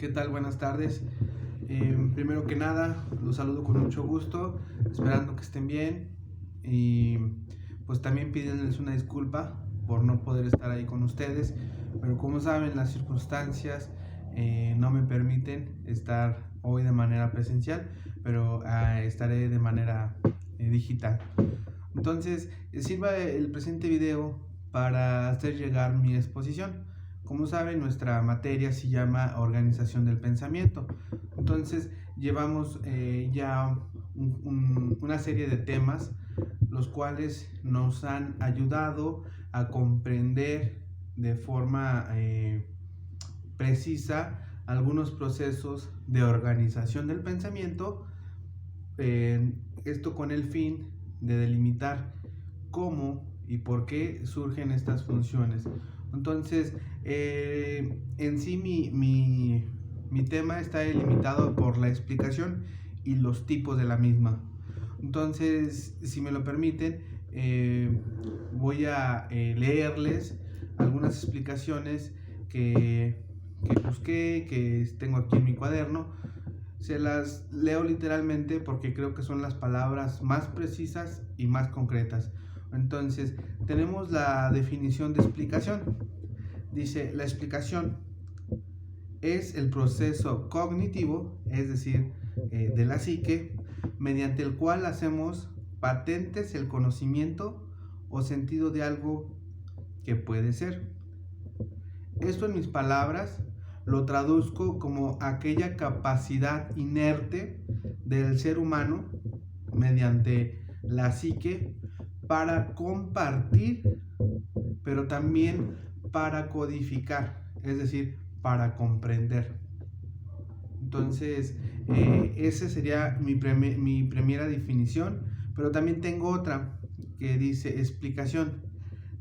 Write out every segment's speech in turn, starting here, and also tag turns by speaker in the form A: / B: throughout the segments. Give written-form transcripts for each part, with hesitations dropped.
A: ¿Qué tal? Buenas tardes. Primero que nada, los saludo con mucho gusto, esperando que estén bien y pues también pidiéndoles una disculpa por no poder estar ahí con ustedes, pero como saben las circunstancias no me permiten estar hoy de manera presencial, pero estaré de manera digital. Entonces, sirva el presente video para hacer llegar mi exposición. Como saben, nuestra materia se llama Organización del Pensamiento. Entonces, llevamos ya una serie de temas, los cuales nos han ayudado a comprender de forma precisa algunos procesos de organización del pensamiento, esto con el fin de delimitar cómo y por qué surgen estas funciones. Entonces, en sí mi tema está delimitado por la explicación y los tipos de la misma. Entonces, si me lo permiten, voy a leerles algunas explicaciones que busqué, que tengo aquí en mi cuaderno. Se las leo literalmente porque creo que son las palabras más precisas y más concretas. Entonces, tenemos la definición de explicación. Dice, la explicación es el proceso cognitivo, es decir, de la psique, mediante el cual hacemos patentes el conocimiento o sentido de algo que puede ser. Esto en mis palabras lo traduzco como aquella capacidad inerte del ser humano mediante la psique para compartir, pero también para codificar, es decir, para comprender. Entonces, esa sería mi primera definición, pero también tengo otra que dice explicación,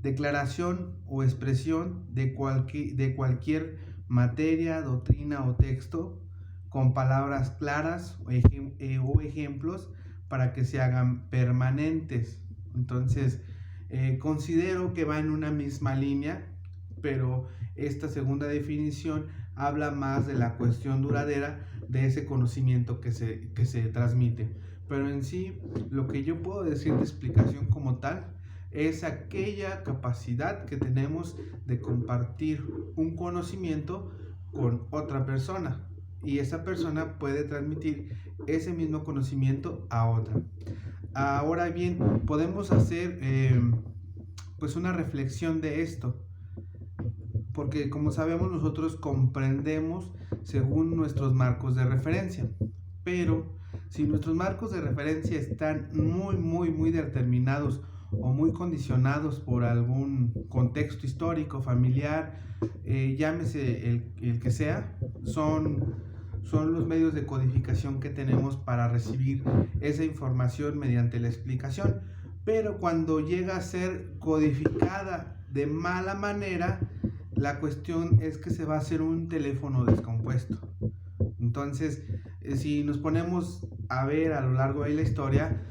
A: declaración o expresión de cualquier materia, doctrina o texto con palabras claras o ejemplos para que se hagan permanentes. Entonces, considero que va en una misma línea, pero esta segunda definición habla más de la cuestión duradera de ese conocimiento que se transmite. Pero en sí, lo que yo puedo decir de explicación como tal es aquella capacidad que tenemos de compartir un conocimiento con otra persona y esa persona puede transmitir ese mismo conocimiento a otra. Ahora bien, podemos hacer pues una reflexión de esto, porque como sabemos nosotros comprendemos según nuestros marcos de referencia, pero si nuestros marcos de referencia están muy determinados o muy condicionados por algún contexto histórico, familiar, llámese el que sea, son los medios de codificación que tenemos para recibir esa información mediante la explicación. Pero cuando llega a ser codificada de mala manera, la cuestión es que se va a hacer un teléfono descompuesto. Entonces, si nos ponemos a ver a lo largo de la historia,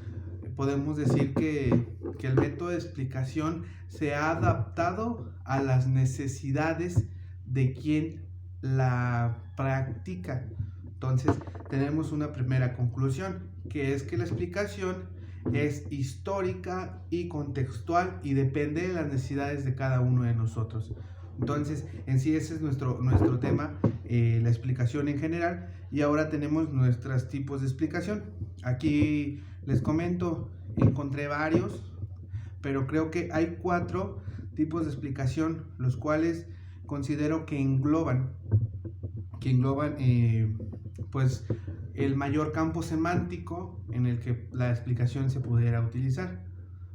A: podemos decir que el método de explicación se ha adaptado a las necesidades de quien la practica. Entonces, tenemos una primera conclusión, que es que la explicación es histórica y contextual y depende de las necesidades de cada uno de nosotros. Entonces, en sí ese es nuestro tema, la explicación en general. Y ahora tenemos nuestros tipos de explicación. Aquí les comento, encontré varios, pero creo que hay 4 tipos de explicación, los cuales considero que engloban pues el mayor campo semántico en el que la explicación se pudiera utilizar.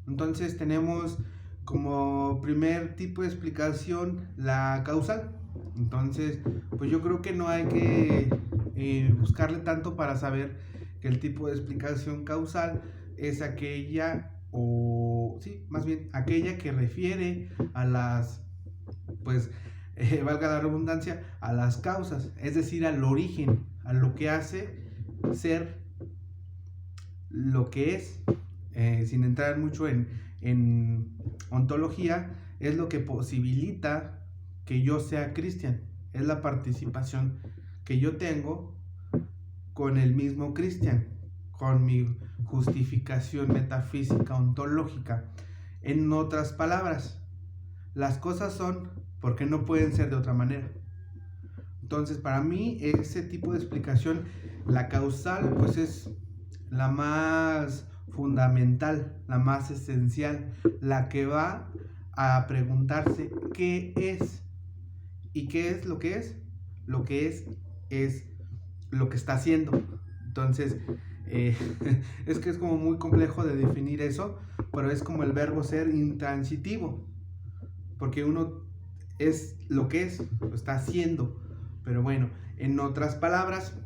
A: Entonces tenemos como primer tipo de explicación la causal. Entonces, pues yo creo que no hay que buscarle tanto para saber que el tipo de explicación causal es aquella, o sí, más bien aquella que refiere a las, pues, valga la redundancia, a las causas, es decir, al origen, a lo que hace ser lo que es, sin entrar mucho en ontología, es lo que posibilita que yo sea cristian, es la participación que yo tengo con el mismo Cristian, con mi justificación metafísica ontológica. En otras palabras, las cosas son porque no pueden ser de otra manera. Entonces, para mí, ese tipo de explicación, la causal, pues es la más fundamental, la más esencial, la que va a preguntarse qué es. ¿Y qué es lo que es? Lo que es lo que está haciendo. Entonces, es que es como muy complejo de definir eso, pero es como el verbo ser intransitivo, porque uno es lo que es, lo está haciendo. Pero bueno, en otras palabras,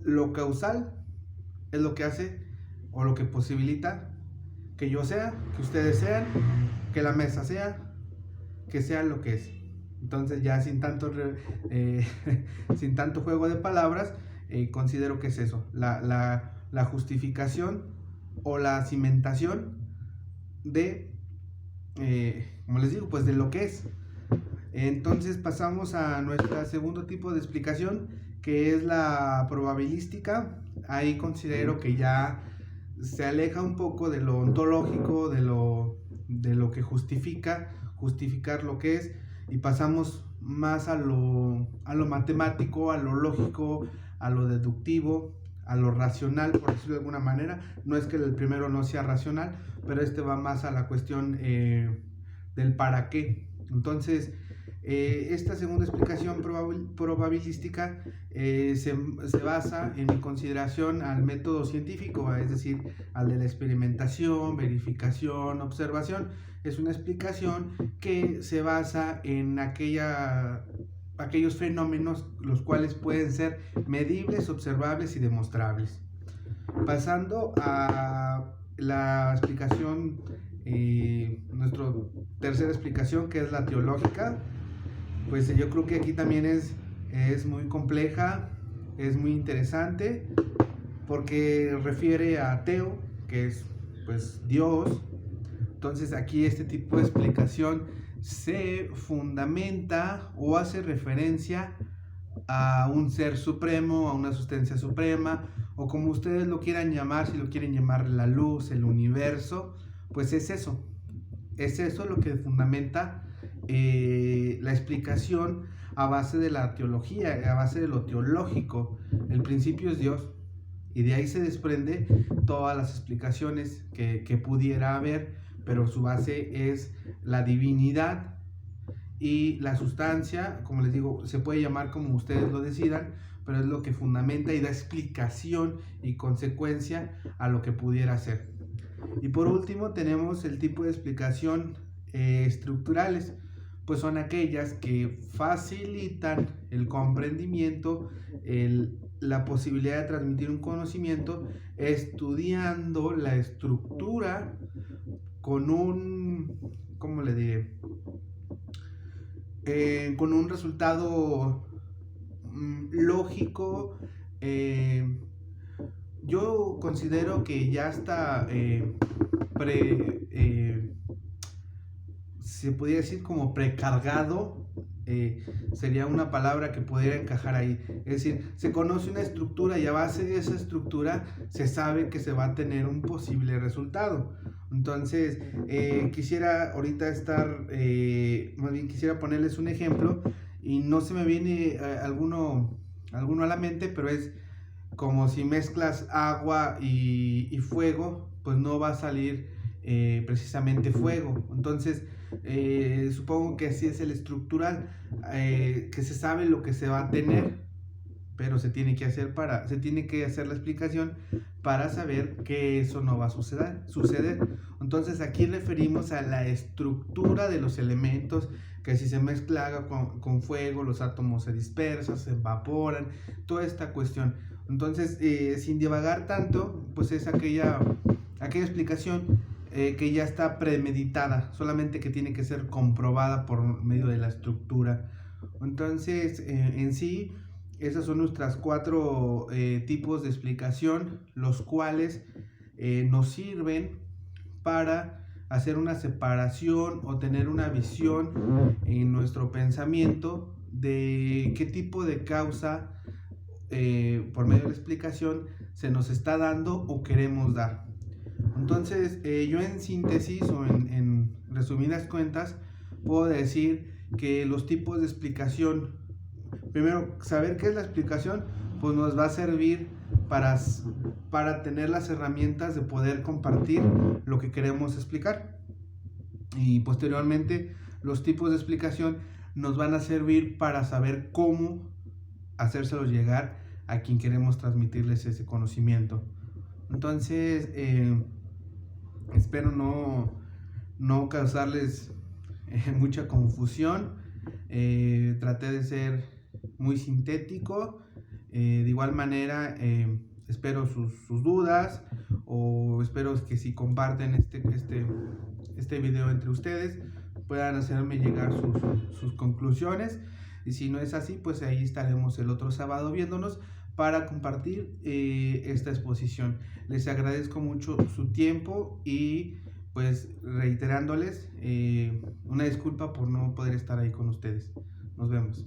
A: lo causal es lo que hace o lo que posibilita que yo sea, que ustedes sean, que la mesa sea, que sea lo que es. Entonces ya sin tanto, sin tanto juego de palabras, considero que es eso, la justificación o la cimentación de, como les digo, pues de lo que es. Entonces pasamos a nuestro segundo tipo de explicación, que es la probabilística. Ahí considero que ya se aleja un poco de lo ontológico, de lo que justificar lo que es, y pasamos más a lo matemático, a lo lógico, a lo deductivo, a lo racional, por decirlo de alguna manera. No es que el primero no sea racional, pero este va más a la cuestión del para qué. Entonces, esta segunda explicación probabilística se basa en mi consideración al método científico, es decir, al de la experimentación, verificación, observación. Es una explicación que se basa en aquellos fenómenos los cuales pueden ser medibles, observables y demostrables. Pasando a la explicación, nuestra tercera explicación, que es la teológica, pues yo creo que aquí también es muy compleja, es muy interesante, porque refiere a Teo, que es pues Dios. Entonces aquí este tipo de explicación se fundamenta o hace referencia a un ser supremo, a una sustancia suprema, o como ustedes lo quieran llamar, si lo quieren llamar la luz, el universo, pues es eso lo que fundamenta la explicación a base de la teología, a base de lo teológico. El principio es Dios, y de ahí se desprende todas las explicaciones que pudiera haber, pero su base es la divinidad, y la sustancia, como les digo, se puede llamar como ustedes lo decidan, pero es lo que fundamenta y da explicación y consecuencia a lo que pudiera ser. Y por último tenemos el tipo de explicación estructurales, pues son aquellas que facilitan el comprendimiento, la posibilidad de transmitir un conocimiento, estudiando la estructura con un, ¿cómo le diré? Con un resultado lógico. Yo considero que ya está se podría decir como precargado, sería una palabra que pudiera encajar ahí. Es decir, se conoce una estructura y a base de esa estructura se sabe que se va a tener un posible resultado. Entonces, quisiera ahorita más bien quisiera ponerles un ejemplo, y no se me viene alguno a la mente, pero es como si mezclas agua y fuego, pues no va a salir precisamente fuego. Entonces, supongo que así es el estructural, que se sabe lo que se va a tener, pero se tiene que hacer la explicación para saber que eso no va a suceder. Entonces aquí referimos a la estructura de los elementos, que si se mezcla con fuego, los átomos se dispersan, se evaporan, toda esta cuestión. Entonces, sin divagar tanto, pues es aquella explicación que ya está premeditada, solamente que tiene que ser comprobada por medio de la estructura. Entonces, en sí, esas son nuestras 4 tipos de explicación, los cuales nos sirven para hacer una separación o tener una visión en nuestro pensamiento de qué tipo de causa por medio de la explicación se nos está dando o queremos dar. Entonces, yo en síntesis o en resumidas cuentas, puedo decir que los tipos de explicación, primero, saber qué es la explicación, pues nos va a servir para tener las herramientas de poder compartir lo que queremos explicar. Y posteriormente, los tipos de explicación nos van a servir para saber cómo hacérselos llegar a quien queremos transmitirles ese conocimiento. Entonces, espero no causarles mucha confusión. Traté de ser muy sintético. De igual manera, espero sus dudas, o espero que si comparten este video entre ustedes puedan hacerme llegar sus conclusiones. Y si no es así, pues ahí estaremos el otro sábado viéndonos para compartir esta exposición. Les agradezco mucho su tiempo y pues reiterándoles una disculpa por no poder estar ahí con ustedes. Nos vemos.